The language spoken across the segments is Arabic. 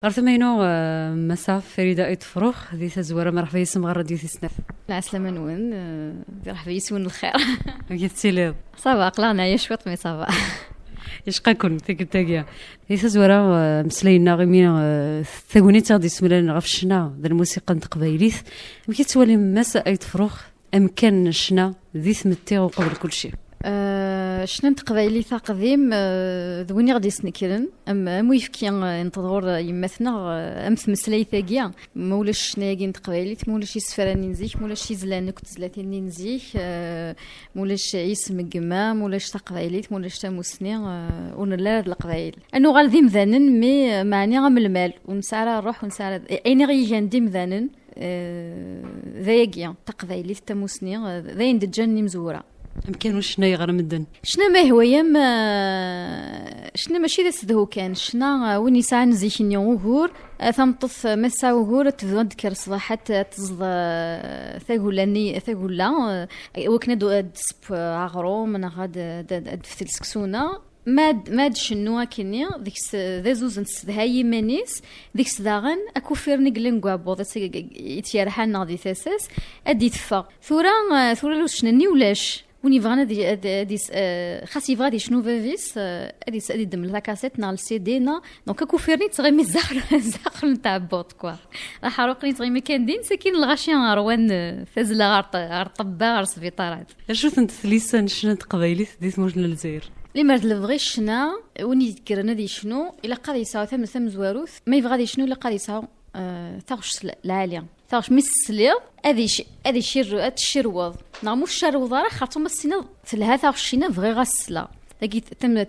غرثمينو مسا فريدة ايت فروخ ذي تزورة مرحبا يسم غير راديو تيسناف. العسلامة نون مرحبا يسون الخير. كيف تسيليض؟ صافا قلعنا يا شوط مي صافا. يشقاكن تيك التاقية ذي تزورة مسلينا غيمين ثاقوني تغدي سملان غف الشنا ذا الموسيقى نتقبايليث مكي تولي مسا ايت فروخ أمكان الشنا ذي ثمتي وقبل كل شيء. شنو تقبايلي قديم ذويني غادي سنكرن ام ويفكي ينتظر يمثنا ام مسلاي ثاقيا مولاش شناقي نتقبايلي مولاش يسفراني نزيك مولاش يزلان كنت زلاتيني نزيك مولاش عيس مقما مولاش تقبايلي مولاش تاموسني ونلا القبايل انو غالذي مذانن مي معني غام المال ونسارا نروح ونسارا ايني غيجان دي مذانن ذايقيا تقبايلي تاموسني ذاين دجاني مزوره أمكانو شنا يغرى مدن شنا ما هو يم شنا ماشي ذا سدهو كان شنا وين يسعى نزيك نيوغور ثمطف مسا وغور تذكر صباحات تزض ثاقولا وكنا دو دسب عغرو من غاد دفتل سكسونا ماد شنو كني ديك ذا زوز نسدهاي مانيس ديك داغن اكو فيرني قلنقوا بوض يتيرحنا ذي ثاساس ادي تفا ثورا لو شنني ولاش وني فغانا دي خاص يبغى دي شنو فيس ادي دم لا كاسيت نا السي دي نا دونك اكو فيرني تغيمي الزخر نتاع بوط كوا راح روقني تغيمي كان دين سكين الغاشي روان فازلا غار طبا غار سبيطارات شو ثنت ثليسان شنا تقبايلي ديت موجنا الجزائر لي مرد البغي شنا وني يذكرنا دي شنو الا قاد يساو ثم زواروث ما يبغى دي شنو الا قاد يساو تاغش العاليه تاغش مسلي هذه الشروض نعمو الشروض راه خاطر مسينا تلها تاغشينا بغي غاسلا لكي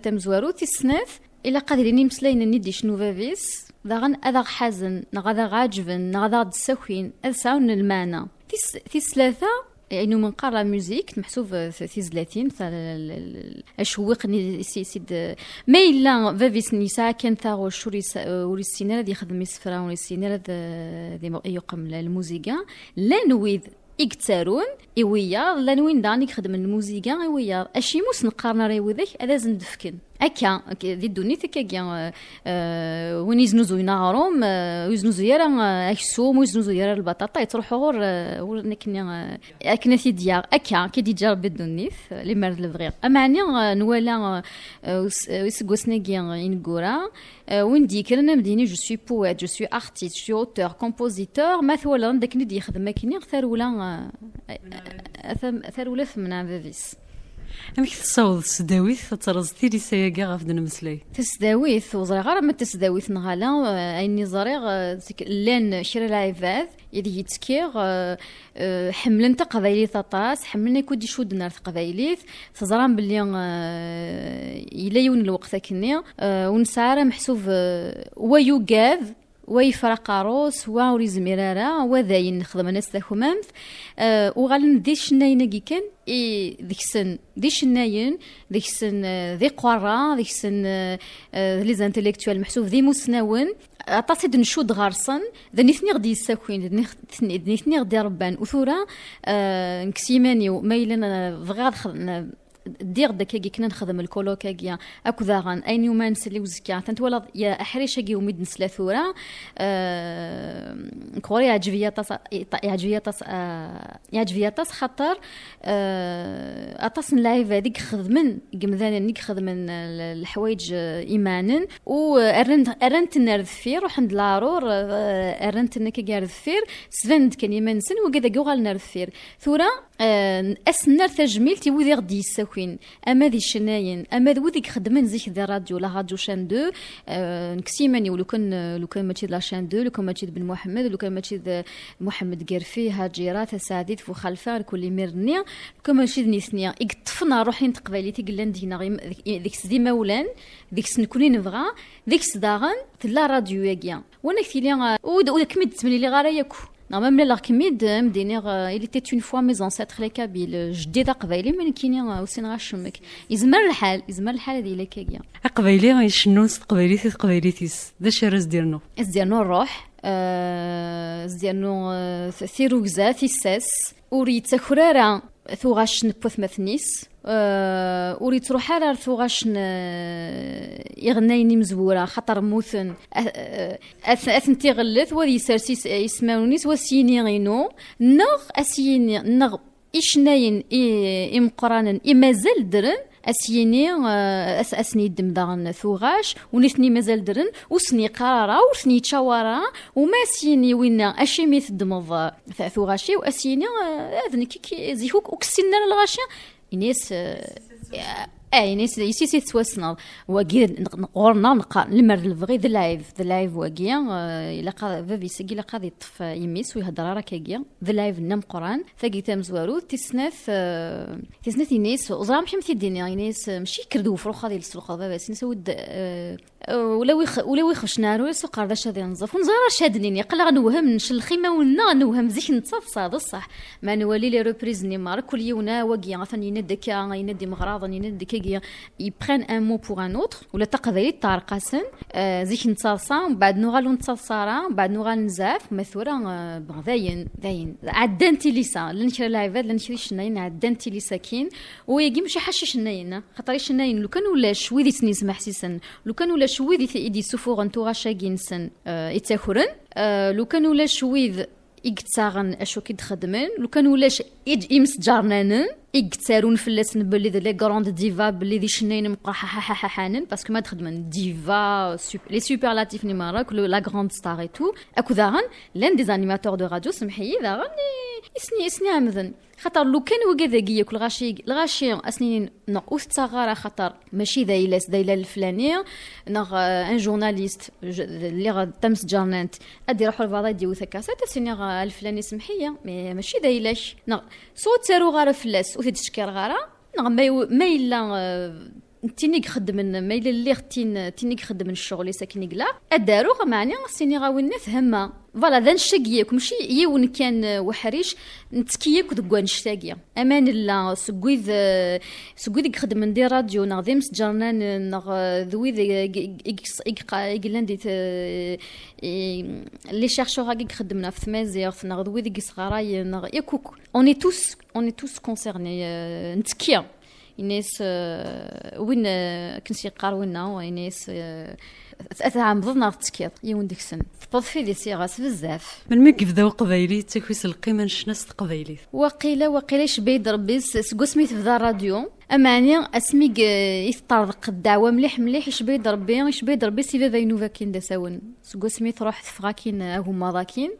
تم زواروث تسناف الا قادرين مسلاين ندي شنو فافيس داغن اذا حزن نغدا غاجبن نغدا دساوين اساون المعنى تيس ثلاثه يعني من قرا ميوزيك محسوب في 30 اشوقني سيد ما الا فافيس نساء كان ثاغ شوريس وريسينا دي يخدم يسفرا وريسينا دي يقم الموسيقى لا نويذ يكتارون إويا لا نوين داني يخدم الموسيقى إويا أشي موس نقارن راي وذاك هذا زندفكن أكا دي دوني تكاكيا وين يزنوزو ينهارهم يزنوزو يرا أكسوم ويزنوزو يرا البطاطا يتروحوا غور نكني أكنا في ديار أكا كي دي جار بدونيث لي مرد البغير أمعني نوالا ويسقوسناكي ينقورا وين ديكرنا مديني جو سوي بويت جو سوي ارتيست جو اوتور كومبوزيتور مثلا داك اللي يخدم ماكيني ثرولا ثمنا فيفيس أمك تصاوض السداويث ترزتي لي سياقا غافدنا مسلاي تسداويث وزري غير ما تسداويث نغالا عيني زريغ لان شرا العباد يدي يتكير حملن تقبايلي طاطاس حملنا يكون يشودنا تقبايليث تزران باللي إلا يون الوقت كني ونسعر محسوب ويوقاذ ويفرق روس واوري زميرارا وذاين نخدم ناس تاخمامث وغالن دي شناين كي كان ديك السن دي شناين ديك السن ذي قرا ديك السن لي زانتيليكتوال محسوب ذي مسناون عطاسي نشود غارصن ذا نثني غدي يساكوين نثني غدي ربان وثورا نكسيماني ومايلنا فغاد دير داك كنا نخدم الكولوكاكيا اكو ذاغان اين يوم نسلي وزكيا تنت ولا يا احريشاكي وميد نسلاثورا كوري يعجبيا طاس خاطر اطاس نلايف هذيك خدمن قمذان نيك خدمن الحوايج ايمانا ارنت نرذفير وحند لارور ارنت نكا رذفير سفند كان يمنسن وكذا كوغال نرذفير ثورا اسنر تجميل تي وذي غدي يساكوين اما ذي الشناين اما ذي خدمن زيك ذا راديو لا راديو شان دو نكسيماني ولو كان ماشي لا شان دو لو كان ماشي بن محمد لو كان ماشي محمد قرفي هاجيرات سعديد فو خلفان كل ميرني لو كان ماشي نيثنيا يقطفنا روحين تقبالي تيقلان دينا ديك سدي مولان ديك سنكوني نبغى ديك صداغن تلا راديو ياكيا وانا كثيرا ودا كميد تسمني لي غارا ياكو نعم لا كميد مدينير il était une fois mes ancêtres les kabyles جديد قبايلي من كيني وسين غاشمك يزمر الحال هذه لك كيا قبايلي شنو قبايليتيس ذا شرز ديالنا الروح ديالنا ثيروكزا ثيساس وريت سكرارا ثوغاش نبوث مثنيس وريت تروح على ثوغاش يغنيني مزورة خاطر موثن أثنتي غلث وذي سارسيس يسمعونيس وسيني غينو نغ أسيني نغ إشناين إمقرانا إمازال درن أسيني أسني الدم داغن ثوغاش ونثني مازال درن وسني قرارة وسني تشاورة وما سيني وين أشيميث الدمض ثوغاشي وأسيني أذني كي زيهوك وكسينا الغاشي إنيس ناس يسيسي تسوسنا وقيل غورنا نقا المر الفغي ذا لايف وقيا الا فافي سقي لا قاضي يطف يميس ويهضر راه كاكيا ذا لايف نم قران ثقي تمزوارو تسناث ناس وزرام حمثي الدنيا ناس ماشي كردو فروخ هذه السوق بابا نسود ولا ويخش نارو السوق هذا شادي نظف ونزار شادني قال غنوهم نش الخيمه ونا نوهم زيك نتصفص بصح ما نولي لي ريبريز نيمار كل يونا وقيا ثاني يندك يندي مغراض يندك ils prennent un mot pour un autre ولا تقضي طارقاسن زيك نتصلصا بعد نوغال نتصلصارا بعد نوغال نزاف مثورا داين عدنتي ليسا لنشري لايفات لنشري شناين عدنتي لي ساكين ويجي مشي حشي شناين خاطر شناين لو كان ولا شويدي سنيس محسسن لو كان ولا شويدي يدي سفور انتورا شاكينسن يتاخرن لو كان ولا شويد يقتاغن اشو كيدخدمن لو كان ولاش يمس جارنانن يقتارون فلاسن بلي لي غراند ديفا بلي دي شنين مقرحه حانن باسكو ما تخدمن ديفا لي سوبرلاتيف نيماراك لا غراند ستار اي تو اكو داغن لان دي انيماتور دو راديو سمحي داغن يسني عمذن خاطر لو كان وكذاكي ياكل الغاشي اسنين نقوس صغار خاطر ماشي دايلاس دايلا الفلانيه نغ ان جورناليست اللي تمس جارنانت ادي روحوا الفضاء ديو ثكاسات سيني الفلاني سمحيه ماشي دايلاش نغ صوت سارو غار فلاس وتشكر غاره نغ ما الا تينيك خدمن ما الا اللي تينيك خدمن الشغل ساكني كلا ادارو معني سيني غاوي نفهمها فوالا ذا نشتاقيك ماشي يون كان وحريش نتكيك ودقوا نشتاقيا امان الله سكويذ خدم ندير راديو نغ ذيمس جرنان نغ ذويذ يقلاندي لي شيرشور هاك خدمنا في ثمازيغ نغ ذويذ صغاراي نغ ياكوك اوني توس كونسيرني نتكيا الناس وين كنتي قارونا الناس اتعام ضدنا التسكير يون ديك السن تبض في دي سيغاس بزاف من ما كيف ذا قبايلي تكويس القيمه نشناس قبايلي وقيله شبيد ربي سكو سميت في ذا راديو اماني اسمي يطرق الدعوه مليح يشبيد ربي سي فيفا ينوفا كين دساون سكو سميت روح فغاكين هما ذاكين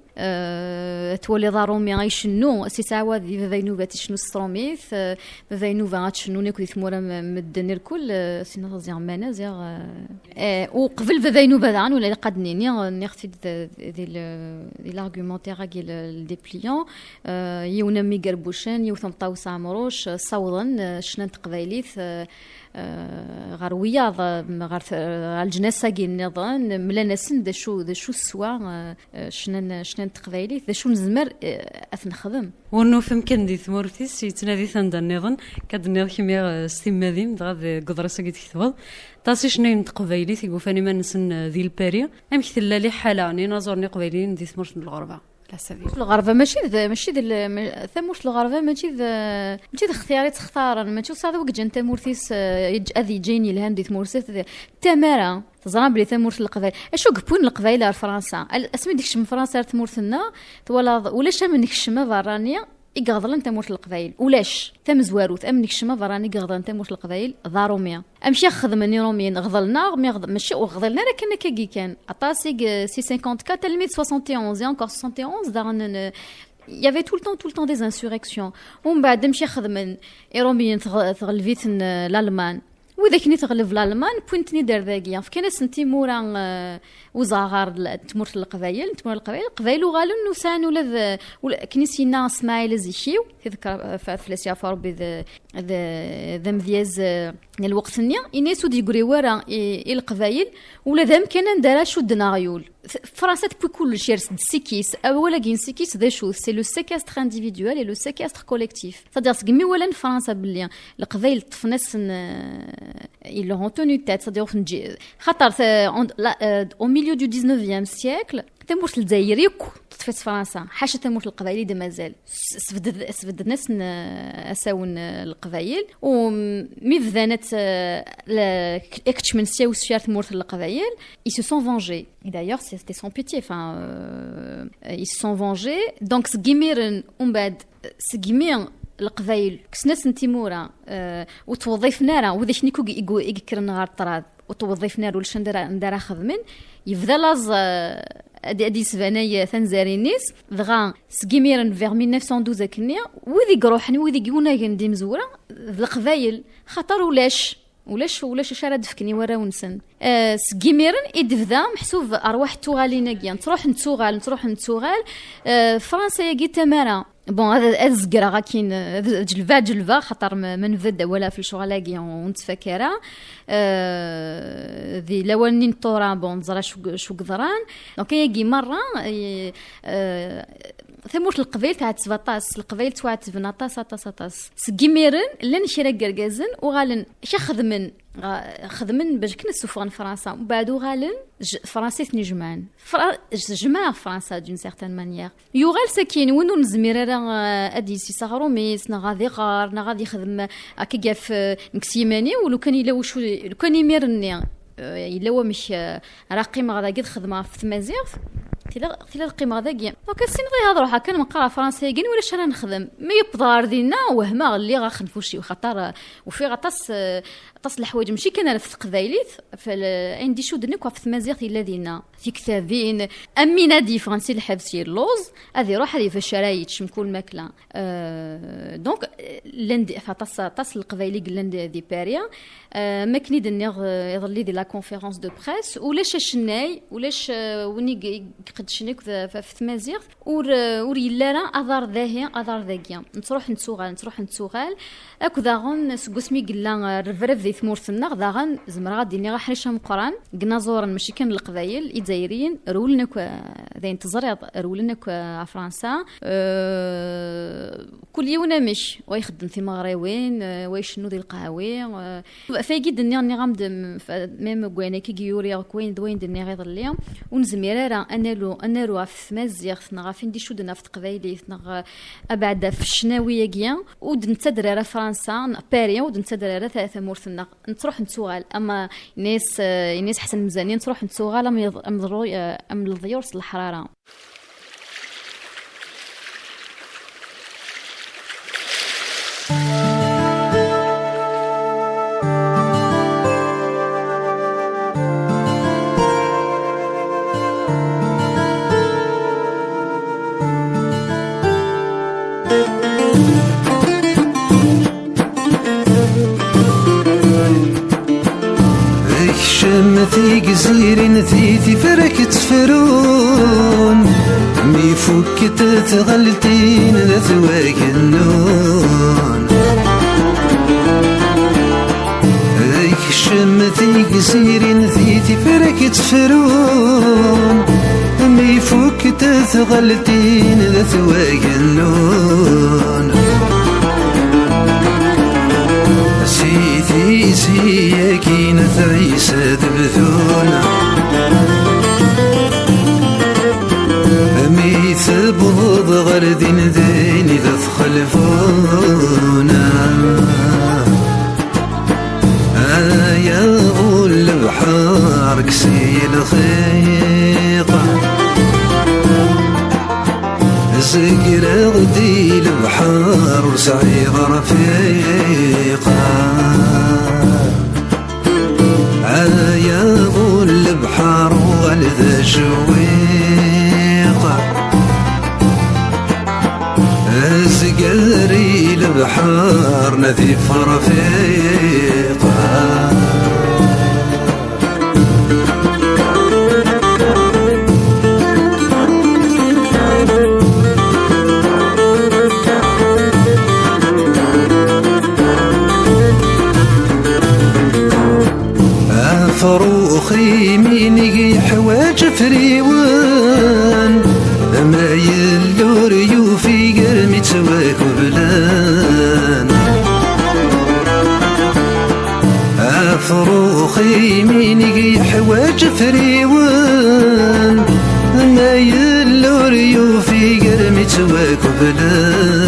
تولي ضارومي غيشنو سي تعاود فيفا ينوفا تشنو ستروميث فيفا ينوفا غتشنو نيكو ثمورا مدن الكل سينا زيغ مانا زيغ وقبل فيفا ينوفا دان ولا قدني نختي دي لارغومونتير ديال دي بليون يونا مي قربوشان يوثم طاوس عمروش صوضا شنان تقبايليث غير وياض غير الجناس ساكين نظن ملانسن دا شو السوا شنان تقبايليث دا شو نزمر اثنخدم ونو فهم كان دي ثمورتيس يتنادي ثندا النظن كاد النظن كيميا ستيماديم دغا قدرسا كي تكتبض طاسي شناين تقبايليث يقول ما نسن ذي الباريا ام كثلا لي حاله ني نازورني قبايلين دي ثمورت من الغربه الغربة ماشي ثموش الغربة ماشي اختياري تختار ماشي صاد وقت انت مورثيس اذي جيني الهندي ثمورثيس تمارا تزران بلي ثمورث القبائل اشو قبون القبائل فرنسا اسمي ديك من فرنسا ثمورثنا ولا شام منك الشمه فرانيه يقغضل انت مورث القبائل ولاش ثم زواروث امنك الشمه فراني قغضل انت مورث القبائل ضاروميا امشي خدمني روميين غضلنا ماشي وغضلنا لكن كي كان عطاسي سي 54 تلميذ 71 encore 71 دارن il y avait tout le temps des insurrections ومن بعد مشي خدمن روميين تغلفيت الالمان وإذا كني تغلب الألمان بوينتني دار ذاكيا فكان سنتي مورا وزغار تمر القبائل وغالو نوسان ولا كني سينا اسماعيل زيشيو تذكر فلاسيا فوربي ذا مذياز الوقت النيا الناس ودي يقولي ورا القبائل ولا ذا كان ندار شو دناغيول فرنسا تبوي كل شيء سيكيس اولا كاين سيكيس ذا شو سي لو سيكاستر انديفيدوال اي لو سيكاستر كوليكتيف صدير سكمي ولا فرنسا باللي القبائل طفناس ils l'ont tenu tête c'est-à-dire خاطر au milieu du 19e siècle تمورث الجزائر خطفت فرنسا حاشا تموت القبائل دا مازال سفدد ناس اساون القبائل ومي بدانت اكتش من سياو سيار تموت القبائل ils se sont vengés et d'ailleurs c'était sans pitié enfin ils se sont vengés donc سقيميرن ومن بعد سقيمير القبائل كسناس نتيمورا وتوظيفنا راه وذا شنيكو يكرن غار الطراد وتوظيفنا رو لش ندار خدمن يبدا لاز ادي سباناي ثنزارينيس دغا سكيميرن فيغ 1912 كنيا وذي قروحني وذي قونا كندي مزوره القبايل خطر ولاش شارد فكني ورا ونسن سكيميرن يدفدا محسوب ارواح توغالينا كيان تروح نتوغال فرنسا يا تمارا بون هذا الزقرا غاكين جلفا خاطر من فد ولا في الشغلاكي ونتفكرها ذي لوانين طورا بون زرا شو قدران دونك يجي مره ثموت القبيل تاع 17 القبيل تاع 17 سكيميرن لن شرا قرقازن وغالن خدمن باش كنا سوفغن فرنسا وبعدو غالن فرنسي نجمان جماع فرنسا دون سيغتان مانيير يوغال ساكين وينو نزمير راه ادي سي صغرو ميس غادي غار غادي يخدم هكا في مكسيماني ولو كان الا واش لو كان يميرني الا هو مش راه قيمه غادا قد خدمه في تمازيغ تلا القيمه غادا كيا دونك السين غير هضروا هكا نقرا فرنسيه كين ولا شرا نخدم ما يبضار دينا وهما اللي غنخلفوا شي وخاطر وفي غطاس الحوايج ماشي كان في قبايليت عندي شو درني في تمازيغ الذين في كتابين امينه دي فرنسي الحبسي اللوز هذه روح هذه في الشرايط شمكول ماكله دونك لند فطاس القبايلي لند دي باريا ما كني دني يظلي دي لا كونفيرونس دو بريس ولاش شناي ولاش وني قد شنيك في تمازيغ ور يلا اثار ذاكيا نروح نتسوغال اكو داغون سكوسمي قلا الرفرف ذي ثمورثنا داغن زمر غادي ني حريشه مقران قنا زورا ماشي كان القبايل الجزائريين رولناك ذي انتظر رولناك فرنسا كل يوم مش ويخدم في مغريوين ويشنو ذي القهاوي فايقي دني غامد ميم كوينا كي يوري كوين دوين دني غير اليوم ونزمير راه انا لو في مازيغ نغا فين دي شو دنا في قبايلي نغا ابعد في الشناويه كيا ودنتدر راه فرنسا باريا ودنتدر راه ثلاثه مورثنا نروح نتسوغال اما ناس حسن مزانين تروح نتسوغال ام الضيور الحراره في جزير ثيثي فرك تفرون ميفوك تتغلتين ذواك النون ذيك شمثي جزير ثيثي فرك تفرون ميفوك تتغلتين ذواك النون سيثي سياكين ثعيسى ذبثونا أميث بغض غردين ذين إذا تخلفونا يا غول البحر كسي الخيقة زقر غدي البحر وسعيد رفيقة يا غول البحر والذا شويقة زقري البحر نذيف رفيقة فروخي ميني حواج فريوان ما يلور يوفي قرمي تواك بلان فروخي ميني حواج فريوان ما يلور يوفي متواكبلان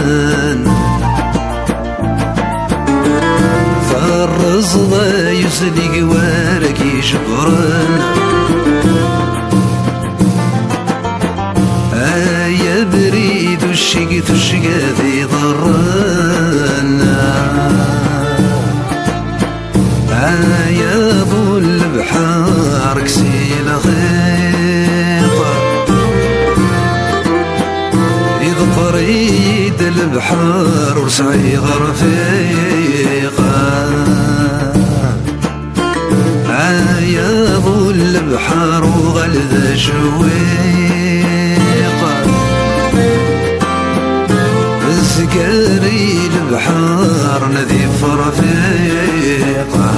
فالرصد يسلق وارك يشبران يا بريد الشقت الشقاذي ضرانا يا ابو البحار كسيل غيطة يذكر يد البحار ورسعي غرفيقة يا ابو البحار وغلذ شويقة سكاري البحار نذيف رفيقة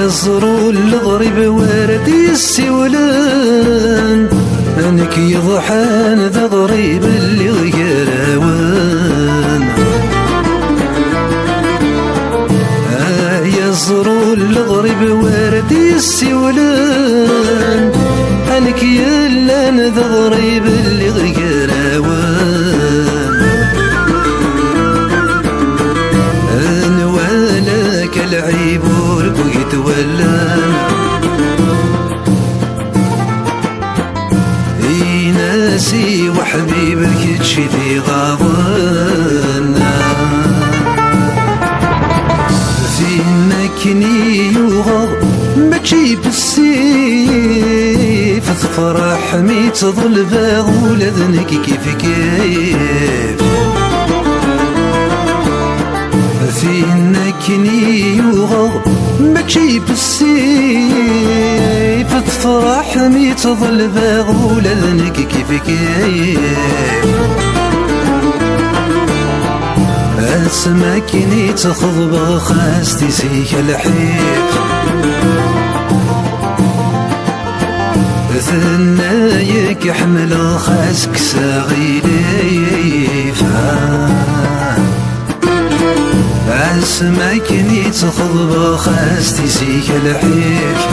يصروا الغريب وارد السولان انك يضحان ذا ضريب اللي غيراوان يصروا الغريب وارد السولان انك يلان ذا ضريب اللي غيراوان نوالك العيب وربك يتولان ناسي وحبيبك تشفي غاضنا فينك يغض ماشي بالسيف تفرح ميت ظلفة ولذنك كيف كيف فينك يغض ماشي بالسيف تفرح ميت ظلفة ولذنك كيف كيف اسماكني تخضب خاس تسيك الحيف ثنايك حمل خاسك ساغيليف اسماكني تخضب خاس تسيك الحيف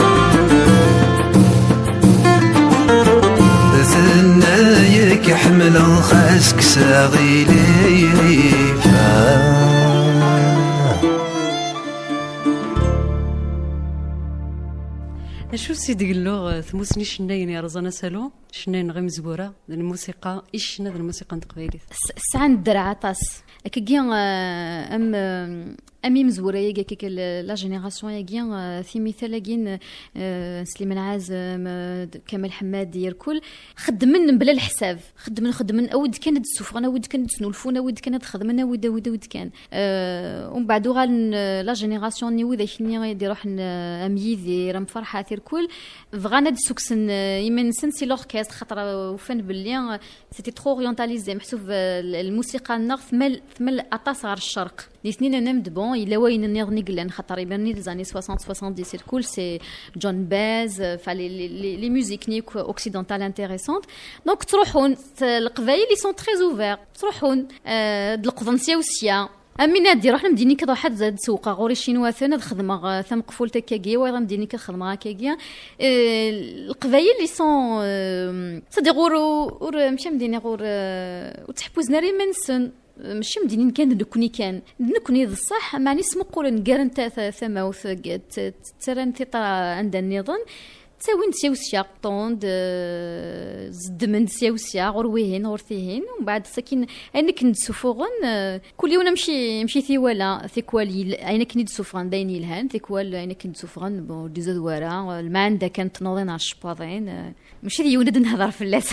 ثنايك حمل خاسك ساغيليف شو سيدي قلو ثموسني شناين يا رزانا سالو شناين غير مزبورة الموسيقى إيش شنا الموسيقى نتقبيلي سعان الدرع عطاس كي امي مزوره يا كيك لا جينيراسيون يا في مثال كين سليمان عازم كمال حماد يركل خدمن بلا الحساب خدمن اود كانت السفرانه اود كانت نولفونا اود كانت خدمنا ود كان ومن بعد غال لا جينيراسيون ني وذا شني يدير روح امي ذي رم فرحه يركل فغانا دسوكسن يمن سنسي لوركستر خاطر وفن باللي سيتي ترو اورينتاليزي محسوب الموسيقى النغ ثمل اطاس غير الشرق الاثنين انا مدبون الا وين نغني خاطر يبان لي زاني 60 70 الكل سي جون باز لي ميوزيك نيك اوكسيدونتال انتريسونت دونك تروحون القبايل لي سون تري اوفير تروحون القضنسيه وسيا امينا دي روحنا مديني كذا واحد زاد سوق غوري شينوا ثنا خدمه ثم قفول تكاكي ويضا مديني كخدمه كاكي القبايل اللي سون صديقور اور مشى مديني غور وتحبوز ناري منسن ماشي مدينين كان نكوني ذا الصح معني اسمو قول نقارن ثماوث تران ثيطا عند النظام تساوين سيوسيا طوند زدمن سيوسيا غرويهن غورثيهن ومن بعد ساكن انك ندسوفوغن كل يوم نمشي ثيوالا ثيكوالي انك ندسوفغن داين يلهان ثيكوال انك ندسوفغن بون ديزادوارا المعنده كانت تنوضين على الشباطين ماشي دي ولد نهضر في اللات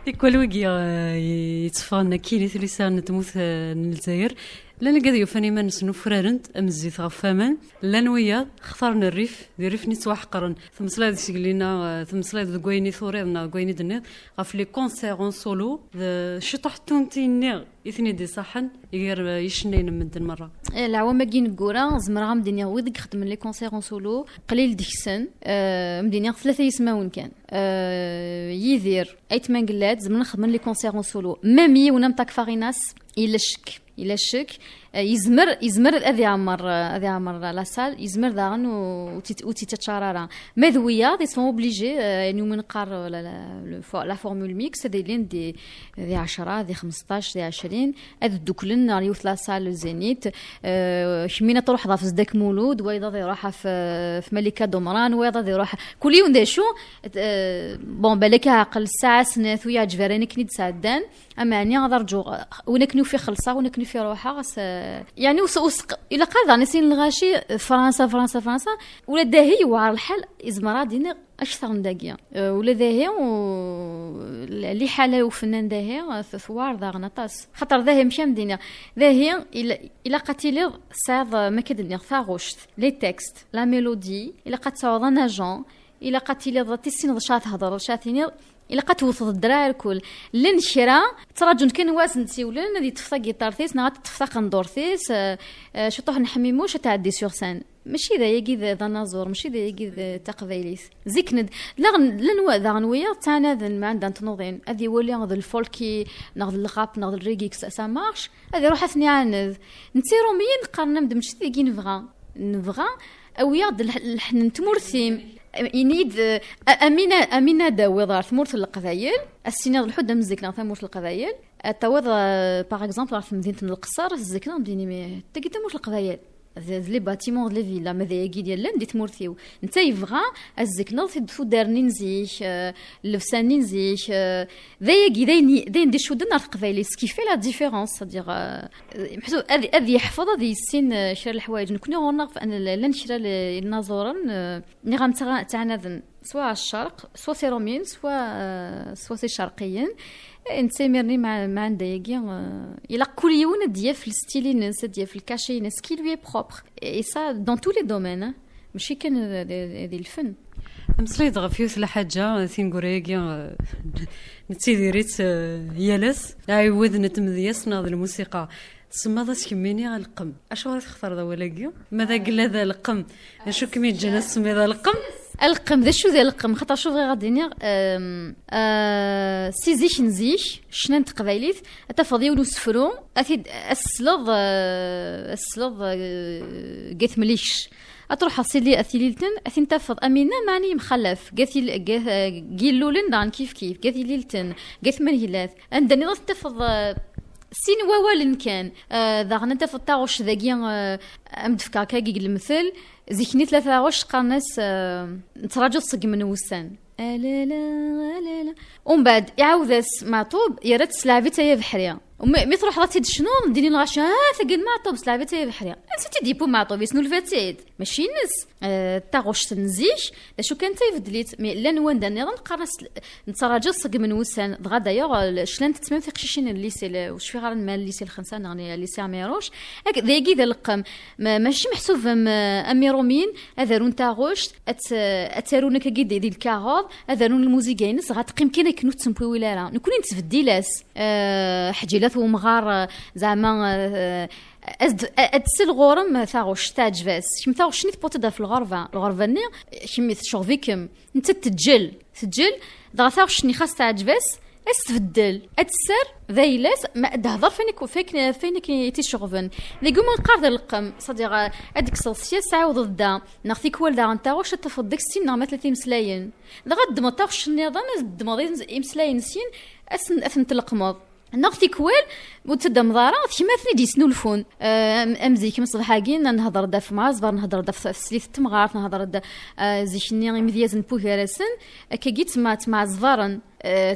ثيكوال ويكي يتصفغن كيلي ثلثان تموت الجزائر لان قد يوفاني ما نسنو فرارنت امزيت غفامان لان ويا اختارنا الريف دي ريف نيت وحقرن ثم سلايد سيقلينا ثم سلايد كويني ثورينا كويني دنيت غف لي كونسير اون سولو شطحتون تيني اثني دي صحن يغير يشنين من دن مره العوام كي نقورا زمرا مدينيا ويدك خدم لي كونسير اون سولو قليل ديكسن مدينيا ثلاثه يسماون كان يدير ايت من قلات زمرا نخدم لي كونسير اون سولو مامي ونمتك فاريناس إلا الشك يزمر أذي عمر لا سال يزمر داغن وتتشارارا ماذويا دي سون اوبليجي يعني من قار لا فورمول ميكس دي لين دي 10 دي 15 دي 20 هذ دوكلن ريوث لا سال زينيت خمينه تروح ضاف زدك مولود ويضا يروح في ملكه دمران ويضا يروح كل يوم داشو بون بالك عقل الساعه سنات ويا جفراني كنيد سعدان اما اني غنرجو ونكنو في خلصه ونكنو في روحها يعني وسق الا قال نسين الغاشي فرنسا ولا داهي وعار الحال ازمرا دينا اكثر من داكيا ولا داهي اللي حاله وفنان داهي ثوار ذا غنطاس خاطر داهي مشى مدينه داهي الا قتيلي صاد ما كدني ثاغوشت لي تكست لا ميلودي الا قد صوض ناجون الا قتيلي ضتي سين شات هضر شاتيني الا قتوث الدراري الكل لين شرا تراجون كان واسن تيولن هذه تفطا غيتارثيس نغات تفطا قندورثيس شطوح نحميموش تعدي سور سان ماشي ذا يجي ذا نازور ماشي ذا يجي ذا تقبيليس زيكند لا ذا غنويا تاعنا ذا ما عندنا تنوضين هذه ولي غد الفولكي ناخذ الغاب ناخذ الريغي سا مارش هذه روح ثني عند نتي روميين قارنا مدمش تيجي نبغى او ياض الحنن تمرثيم ينيد امينه داوي ثمورت القبايل السنه الحده مزيكنا ثمورت القبايل توض باغ اكزومبل في مدينه القصر الزكنا مدينه تلقى ثمورت القبايل لي باتيمون لي فيلا ماذا يجي ديال لاندي تمورثيو انت يبغى الزكنا في دارني نزيش لبساني نزيش ذا يجي داين دي شو دنا القبايل سكيفي لا ديفيرونس دير محسو هذه يحفظ هذه السن شرا الحوايج نكونوا غنغ ان لا نشرا النازورن ني غنتاعنا سواء الشرق سواء سيرومين سواء الشرقيين نتسمرني مع عندي الى كل يوم ديال في الستيل ناس ديال في الكاشي ناس كي لوي بروبر اي سا دون تو لي دومين ماشي كان هذه الفن مسليد غفيوس لحاجه سينغوريغي نتيديريت يالس عيود نتمديس ناض الموسيقى سما كميني القم اش غادي تختار ذا ولاكي ماذا قال هذا القم شو كمية جنس سمي ذا القم القم ذا شو ذا القم خاطر شوف غير غادي نير سيزيش نزيش شنان تقبايليت اتفضي ونسفرو اثيد السلظ قيت مليش اطروح اصيلي اثيليلتن اثين تفض امينه معني مخلف قيلولن دان كيف قاثي ليلتن قاث منهلات عندني ضف تفض سين ووالن كان ذاغنا تفض تاغوش ذاكيا امدفكا كاكي المثل زيكني ثلاثة غوش قرناس نتراجو صق من وسان لا لا لا لا ومن بعد يعاودس معطوب يا ريت سلعبتها هي بحريه مي تروح راتي شنو نديري الغاشا ثقل معطوب سلعبتها هي بحريه نسيتي ديبو معطوب يسنو الفتيد ماشي نس تاغوش تنزيش شو كان تيفدليت مي لا نواندا نيضا نقرا نتراجو صق من وسان دغا دايوغ شلان تتمم في قشيشين الليسي واش في غير مال الليسي الخنسه نغني الليسي عميروش هكا ذاكي ذا القم ماشي محسوب اميرومين هذا رون تاغوش اتارون كي دي الكاغوض هذا رون الموزيكاينس غتقيم كاين كنو تسمبوي ولا راه نكون نتفديلاس حجيلات ومغار زعما ادسل غورم ثاغوش تاج فاس كيما ثاغوش نيت بوتدا في الغرفه ني كيما شوفيكم انت تسجل دغا ثاغوش ني خاص تاج فاس استبدل اتسر ذايلاس ما تهضر فينك تيشغفن لي قوم نقارد القم صديق هذيك الصوصيه ساعه وضد ناخذيك والدا انت واش تفضك سين نعمه 30 مسلاين لغد ما تاخش النظام دمضي مسلاين سين اثن تلقمض ناخذي كوال وتدا مضاره كيما ثني دي سنولفون امزيك مصباحاكين نهضر دا في معزبر نهضر دا في سليث تمغار نهضر دا زيشني مديازن بوهرسن كاكيت مع زفارن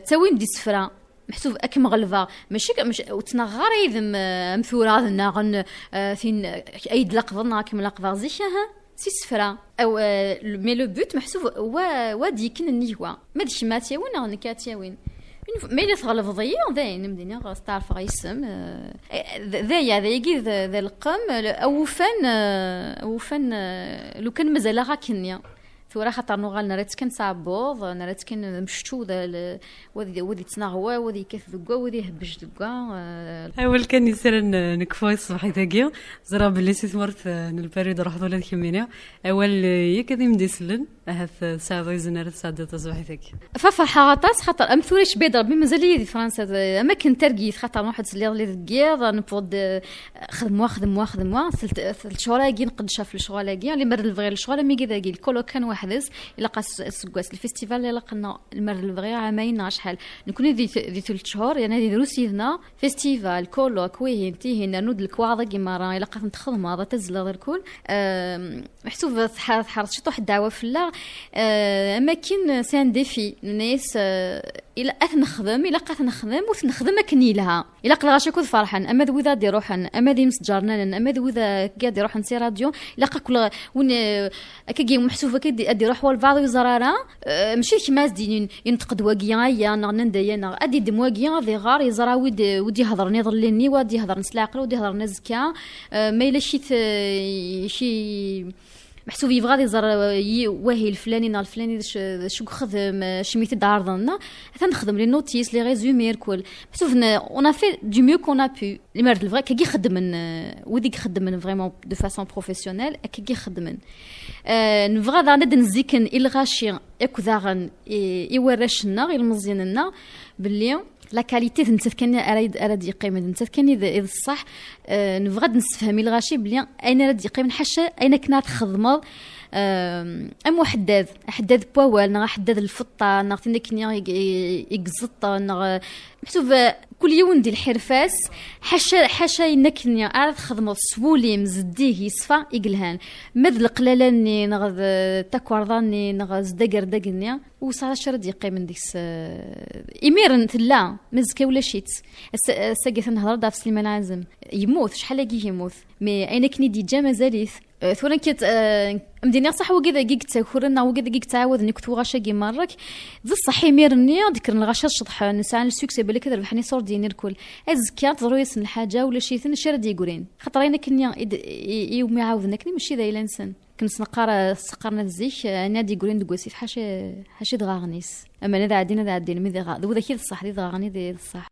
تاوين دي سفره محسوب اك مغلفه ماشي وتنغار يذم مثورا ناغن فين ايد لقفنا كيما لقفا زيشها سي سفره او مي لو بوت محسوب وا ديكن النيوا ما ديش ما تياوين نكاتياوين ما إلا تغلب ضيا ذاين مدينة غاس تعرف غيسم ذايا ذايقي ذا القم أو فن لو كان مازال غاكنيا ثورة خاطر نوغال نرات كان صعبوض نرات كان مشتو ذا وذي تناغوا وذي كيف ذقوا وذي هبج ذقوا أول كان يصير نكفوا الصباح تاقيا زرا باللي سيتمرت البريد راح ذولا كيمينيا أول يكذي مديسلن هاث ساعة يزنر ساعة تصبح تاقيا ففرحة غطاس خاطر أم ثوريش بيض ربي مازال لي فرنسا أما كنت ترقيت خاطر واحد اللي ذقيض نفض خدموا ثلث شهور نقدشها في الشغل اللي مر الفغير الشغل مي كذا الكولو كان وحدث إلا قاس السكواس الفيستيفال اللي لقنا المر الفغير عامين شحال نكون ذي ثلث شهور يعني ذي روسينا فيستيفال كولو كويه تيهنا نود الكواضة كيمارا إلا قاس نتخدم هذا تزل غير كل محسوب حرص شطو واحد الدعوة في الله أماكن سان ديفي الناس إلا نخدم إلا قات نخدم ونخدم أكني لها إلا قلغاش يكون فرحان أما ذو ذا دي روحن أما ذي مسجرنا أما ذو ذا قاعد يروح نسي راديو إلا قاكل ون أكيد محسوفة كدي أدي روح والبعض يزرارا ماشي كيما زدين ينتقد واقيا يا ننديا أدي دم واقيا ذي غار يزرا ودي هضرني ضلني ودي هضر نسلاقل ودي هضر نزكا ما إلا شي محسوب يبغى يزر واهي الفلاني نا الفلاني شو خدم شميت دارضنا حتى نخدم لي نوتيس لي ريزومي الكل محسوب اون في دو ميو كون ا بو لي مرد الفري كي يخدم وديك يخدم فريمون دو فاسون بروفيسيونيل كي يخدم نبغى دا ند نزيكن الغاشي اكو داغن يورشنا المزياننا باللي لا كاليتي نتفكني اراد يقيم نتفكني اذا الصح نبغى نستفهم الغاشي بلي اين راد يقيم حاشا اين كنا تخدم ام حداد بوال نغ حداد الفطه نغ تنكني يقزطه نغ محسوب كل يوم دي الحرفاس حاشا ينكني عاد خدمه سبولي مزديه يصفى يقلهان مذ القلالاني نغ تاكورداني نغ زدقر دقني وصار شرد يقيم من ديس إميرن لا مزكا ولا شيت ساقيت نهضر داف سليمان عازم يموت شحال لاقي يموت مي اين كني دي جا مازاليث ثورا كيت مديني صح وكذا كيك تاكورنا وكذا كيك تعاود انك تو غاشا كي مرك ذا الصح يميرني ذكر الغاشا شطح نسعى السوكسي بالك كذا ربحني صور ديني الكل ازكا تضرو يسن الحاجه ولا شي ثن شرد يقولين خاطر انا كني يوم يعاودنا كني ماشي ذا الا انسان كنت نقرا سقرنا الزيك نادي يقولين دكوسي حاشي دغاغنيس اما انا عادينا مي ذا ذا كي الصح ذي دغاغني ذي الصح